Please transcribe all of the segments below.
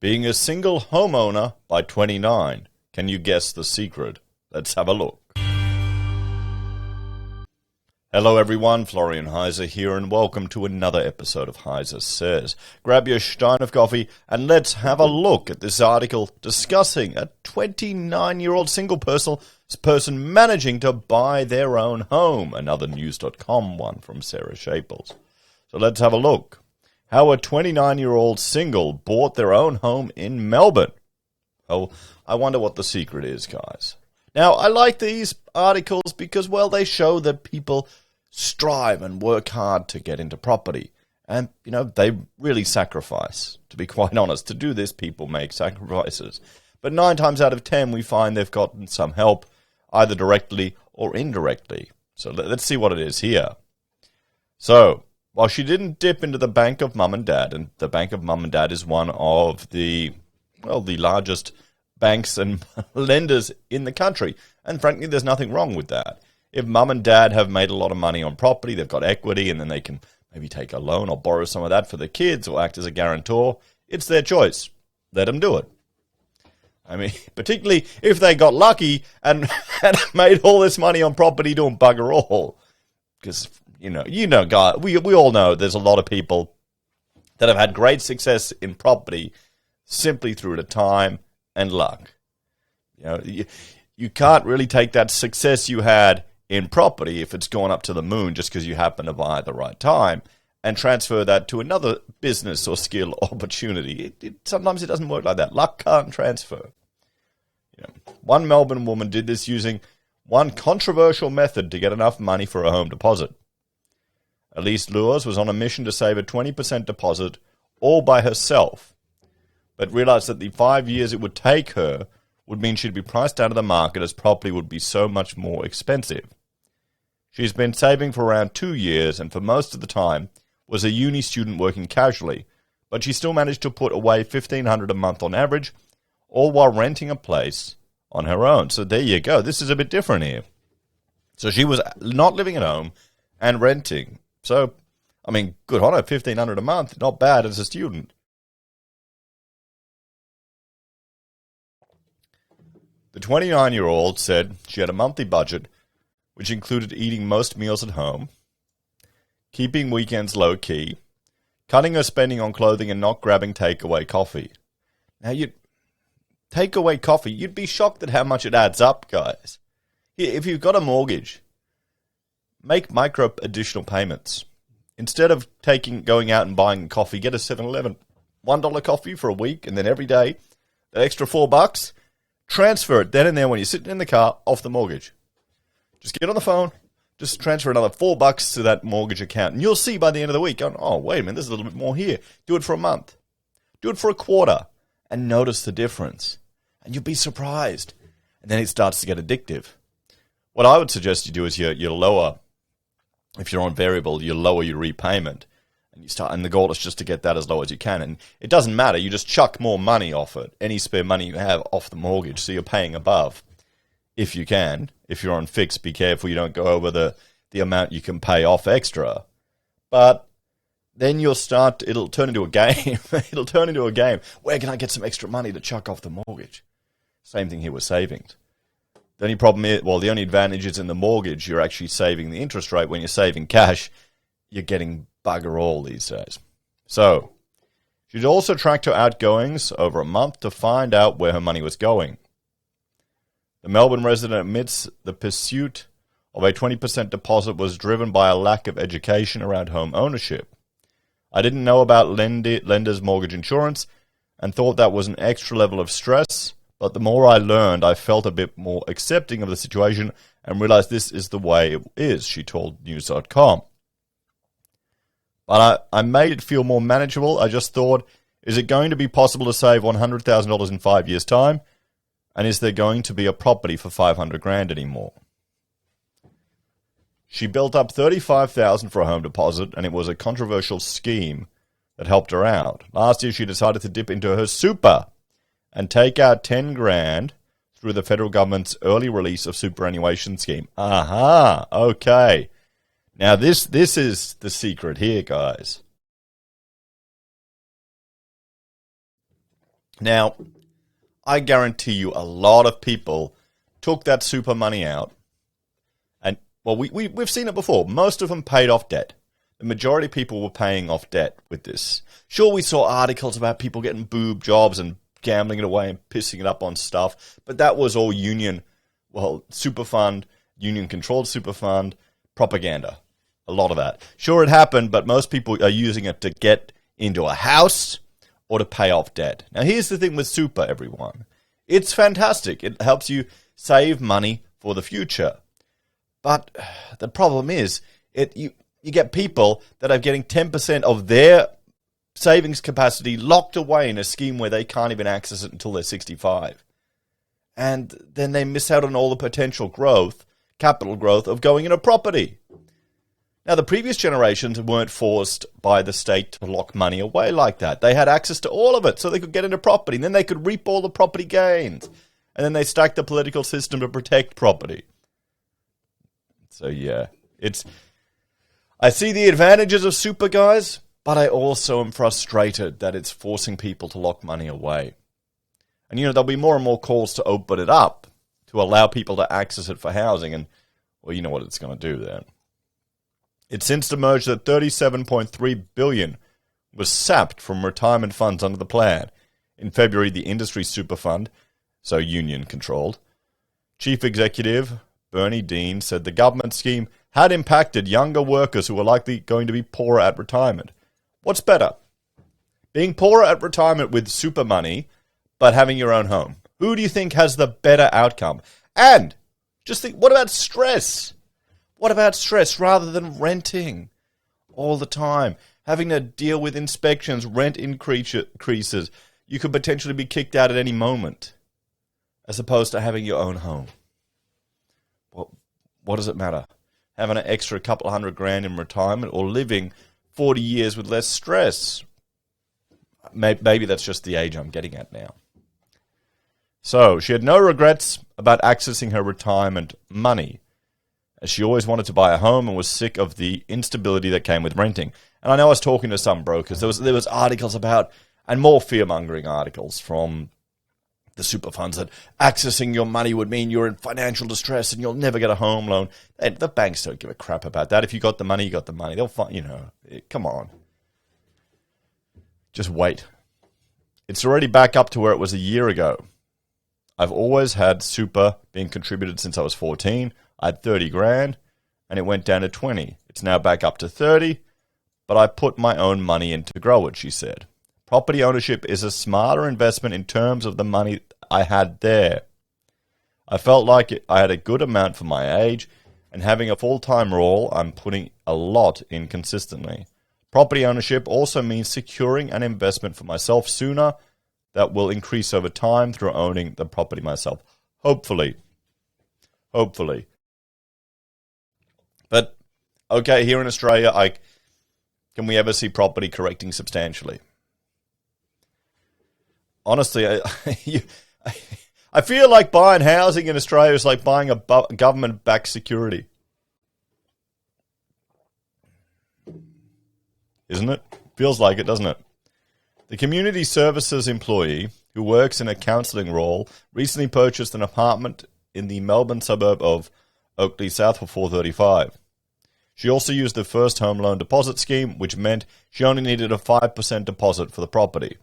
Being a single homeowner by 29. Can you guess the secret? Let's have a look. Hello everyone, Florian.Heise here, and welcome to another episode of HeiseSays. Grab your stein of coffee and let's have a look at this article discussing a 29-year-old single person managing to buy their own home. Another news.com one from Sarah Shaples. So let's have a look. How a 29-year-old single bought their own home in Melbourne. Oh, I wonder what the secret is, guys. Now, I like these articles because, well, they show that people strive and work hard to get into property. And, you know, they really sacrifice. To be quite honest, to do this, people make sacrifices. But 9 times out of 10, we find they've gotten some help, either directly or indirectly. So let's see what it is here. So, while she didn't dip into the bank of mum and dad, and the bank of mum and dad is one of the largest banks and lenders in the country. And frankly, there's nothing wrong with that. If mum and dad have made a lot of money on property, they've got equity, and then they can maybe take a loan or borrow some of that for the kids or act as a guarantor, it's their choice. Let them do it. I mean, particularly if they got lucky and made all this money on property doing bugger all. Because you know, guys, we all know there's a lot of people that have had great success in property simply through the time and luck. You know, you can't really take that success you had in property if it's gone up to the moon just because you happen to buy at the right time and transfer that to another business or skill opportunity. Sometimes it doesn't work like that. Luck can't transfer. You know, one Melbourne woman did this using one controversial method to get enough money for a home deposit. Elise Lewis was on a mission to save a 20% deposit all by herself, but realized that the 5 years it would take her would mean she'd be priced out of the market as property would be so much more expensive. She's been saving for around 2 years and for most of the time was a uni student working casually, but she still managed to put away $1,500 a month on average, all while renting a place on her own. So there you go. This is a bit different here. So she was not living at home and renting. So, I mean, good on her, $1,500 a month, not bad as a student. The 29-year-old said she had a monthly budget, which included eating most meals at home, keeping weekends low-key, cutting her spending on clothing and not grabbing takeaway coffee. Now, takeaway coffee, you'd be shocked at how much it adds up, guys. If you've got a mortgage, make micro additional payments. Instead of going out and buying coffee, get a 7-Eleven $1 coffee for a week, and then every day, that extra $4, transfer it then and there when you're sitting in the car off the mortgage. Just get on the phone, just transfer another $4 to that mortgage account, and you'll see by the end of the week, going, oh, wait a minute, there's a little bit more here. Do it for a month. Do it for a quarter, and notice the difference. And you'll be surprised. And then it starts to get addictive. What I would suggest you do is you lower, if you're on variable, you lower your repayment. And the goal is just to get that as low as you can. And it doesn't matter. You just chuck more money off it, any spare money you have off the mortgage, so you're paying above. If you can. If you're on fixed, be careful you don't go over the amount you can pay off extra. But then it'll turn into a game. It'll turn into a game. Where can I get some extra money to chuck off the mortgage? Same thing here with savings. The only problem is, the only advantage is in the mortgage, you're actually saving the interest rate. When you're saving cash, you're getting bugger all these days. So, she'd also tracked her outgoings over a month to find out where her money was going. The Melbourne resident admits the pursuit of a 20% deposit was driven by a lack of education around home ownership. I didn't know about lender's mortgage insurance and thought that was an extra level of stress, but the more I learned, I felt a bit more accepting of the situation and realized this is the way it is, she told news.com. But I made it feel more manageable. I just thought, is it going to be possible to save $100,000 in 5 years' time? And is there going to be a property for $500,000 anymore? She built up $35,000 for a home deposit, and it was a controversial scheme that helped her out. Last year, she decided to dip into her super and take out $10,000 through the federal government's early release of superannuation scheme. Aha, okay. Now this is the secret here, guys. Now, I guarantee you a lot of people took that super money out. And, well, we've seen it before. Most of them paid off debt. The majority of people were paying off debt with this. Sure, we saw articles about people getting boob jobs and gambling it away and pissing it up on stuff, but that was all super fund, union-controlled super fund, propaganda. A lot of that. Sure, it happened, but most people are using it to get into a house or to pay off debt. Now, here's the thing with super, everyone. It's fantastic. It helps you save money for the future. But the problem is, you get people that are getting 10% of their savings capacity locked away in a scheme where they can't even access it until they're 65. And then they miss out on all the potential growth, capital growth, of going into property. Now, the previous generations weren't forced by the state to lock money away like that. They had access to all of it, so they could get into property, and then they could reap all the property gains. And then they stacked the political system to protect property. So, yeah, I see the advantages of super, guys, but I also am frustrated that it's forcing people to lock money away. And, there'll be more and more calls to open it up, to allow people to access it for housing, and, well, you know what it's going to do then. It's since emerged that $37.3 billion was sapped from retirement funds under the plan. In February, the industry super fund, so union-controlled, Chief Executive Bernie Dean said the government scheme had impacted younger workers who were likely going to be poorer at retirement. What's better? Being poorer at retirement with super money, but having your own home. Who do you think has the better outcome? And just think, what about stress? What about stress rather than renting all the time? Having to deal with inspections, rent increases. You could potentially be kicked out at any moment, as opposed to having your own home. What does it matter? Having an extra couple $100,000 in retirement or living 40 years with less stress? Maybe that's just the age I'm getting at now. So, she had no regrets about accessing her retirement money, as she always wanted to buy a home and was sick of the instability that came with renting. And I know I was talking to some brokers. There was articles about, and more fear-mongering articles from the super funds, that accessing your money would mean you're in financial distress and you'll never get a home loan. And the banks don't give a crap about that. If you got the money, you got the money. They'll find, come on. Just wait. It's already back up to where it was a year ago. I've always had super being contributed since I was 14. I had 30 grand and it went down to 20. It's now back up to 30, but I put my own money in to grow it, she said. Property ownership is a smarter investment in terms of the money I had there. I felt like I had a good amount for my age, and having a full-time role, I'm putting a lot in consistently. Property ownership also means securing an investment for myself sooner that will increase over time through owning the property myself. Hopefully. But, okay, here in Australia, can we ever see property correcting substantially? Honestly, I feel like buying housing in Australia is like buying a government-backed security. Isn't it? Feels like it, doesn't it? The community services employee who works in a counselling role recently purchased an apartment in the Melbourne suburb of Oakleigh South for $435. She also used the first home loan deposit scheme, which meant she only needed a 5% deposit for the property.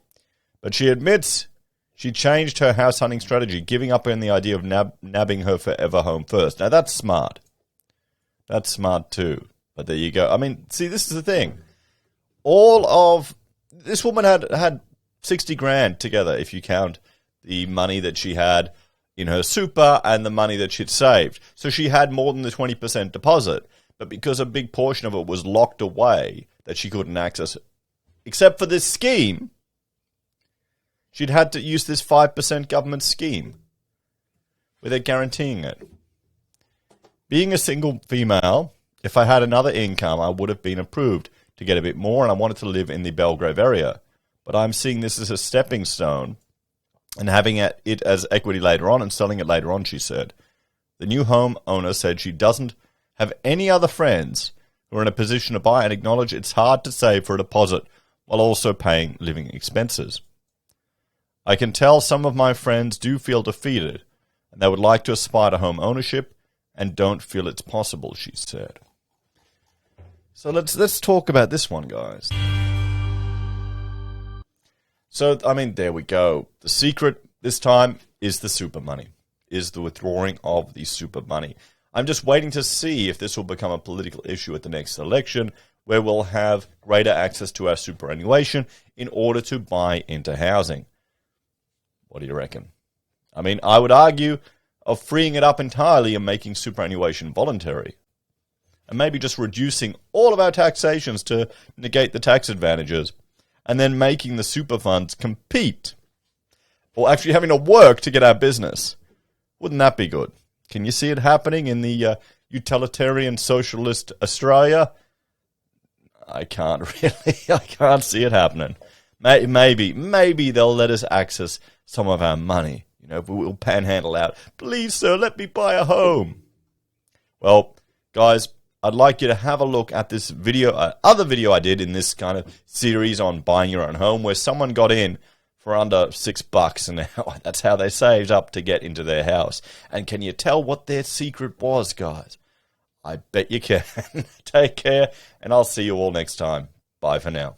But she admits she changed her house hunting strategy, giving up on the idea of nabbing her forever home first. Now, that's smart. That's smart too. But there you go. I mean, see, this is the thing. This woman had 60 grand together, if you count the money that she had in her super and the money that she'd saved. So she had more than the 20% deposit. But because a big portion of it was locked away, that she couldn't access it, except for this scheme, she'd had to use this 5% government scheme where they're guaranteeing it. Being a single female, if I had another income, I would have been approved to get a bit more, and I wanted to live in the Belgrave area. But I'm seeing this as a stepping stone and having it as equity later on and selling it later on, she said. The new home owner said she doesn't have any other friends who are in a position to buy and acknowledge it's hard to save for a deposit while also paying living expenses. I can tell some of my friends do feel defeated, and they would like to aspire to home ownership and don't feel it's possible, she said. So let's talk about this one, guys. So, I mean, there we go. The secret this time is the super money, is the withdrawing of the super money. I'm just waiting to see if this will become a political issue at the next election, where we'll have greater access to our superannuation in order to buy into housing. What do you reckon? I mean, I would argue of freeing it up entirely and making superannuation voluntary. And maybe just reducing all of our taxations to negate the tax advantages. And then making the super funds compete. Or actually having to work to get our business. Wouldn't that be good? Can you see it happening in the utilitarian socialist Australia? I can't really. I can't see it happening. Maybe they'll let us access some of our money. You know, we'll panhandle out. Please, sir, let me buy a home. Well, guys, I'd like you to have a look at this video, other video I did in this kind of series on buying your own home, where someone got in for under $6 an hour. That's how they saved up to get into their house. And can you tell what their secret was, guys? I bet you can. Take care, and I'll see you all next time. Bye for now.